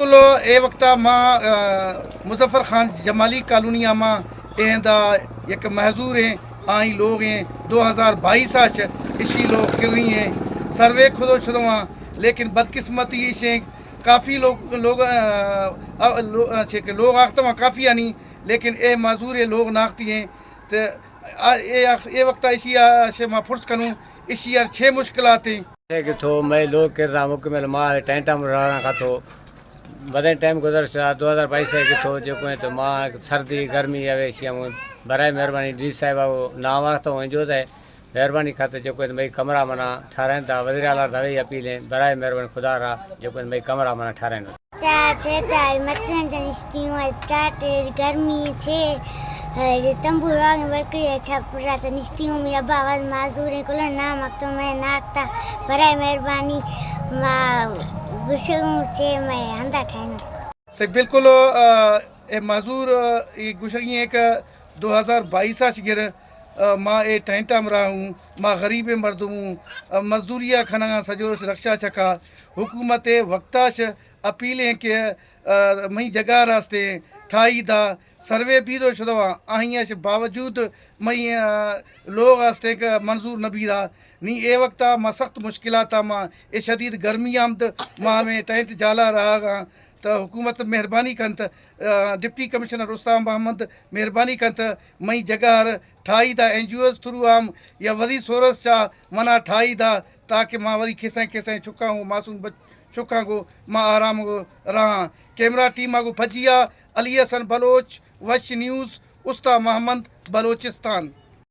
चलो ए वक्ता मां मुजफ्फर खान जमाली कॉलोनिया मां एंदा एक महजूर हैं आई लोग हैं 2022 आश इसी लोग किरी हैं सर्वे खुदो शुरू लेकिन बदकिस्मती शे काफ़ी लोग आखता काफ़ी आनी लेकिन ए माजूर लोग नाखती हैं तो ए वक्ता इसी शे मां फुर्स करूँ इसी यार छः मुश्किलात हैं किथो मैं लोग कर रहा मुकमिल मां टेंटा में रहना का तो बदे टाइम गुजर 2022 के तो जो कोई तो मां सर्दी गर्मी आवे सी बराए मेहरबानी डी साहब वो ना वक्त हो जो है मेहरबानी खाते जो कोई भाई कमरा मना ठाराइन था वजीर आला दवाई अपील है बराए मेहरबानी खुदा रहा जो कोई भाई कमरा मना ठाराइन चार मच्छरन जनिस्तियों काटे गर्मी छे तंबू रंग वर्क अच्छा पूरा से निस्तियों में अब आवाज माजूर है कुल नाम तो मैं नाकता बराए मेहरबानी गुशों छे मैं हंदा ठाइन से बिल्कुल ए माजूर ये गुशगी एक 2022 शिगिर मां ए टेंटा में रहूँ मां गरीब मर्द हूँ मजदूरिया खना सजो रक्षा छका हुकूमत वक्ताश अपीलें के मई जगह रास्ते ठाई था सर्वे भी तो शुरू आहियाश बावजूद मई लोग रास्ते का मंजूर न भी रहा नी ए वक्त मां सख्त मुश्किलात मां ए शदीद गर्मी आमद मां में टेंट जाला रहा तो हुकूमत मेहरबानी कन त डिप्टी कमिश्नर रुस्ताम मोहम्मद मेहरबानी कन त मई जगह ठाई था NGOs थ्रू आम या वधी सोरस चा मना ठाई था ताकि मां वरी खिसें खिसें चुका हूँ मासूम चुका को मां आराम को रहा कैमरा टीम को फजिया अली हसन बलोच वश न्यूज़ उस्ता मोहम्मद बलोचिस्तान।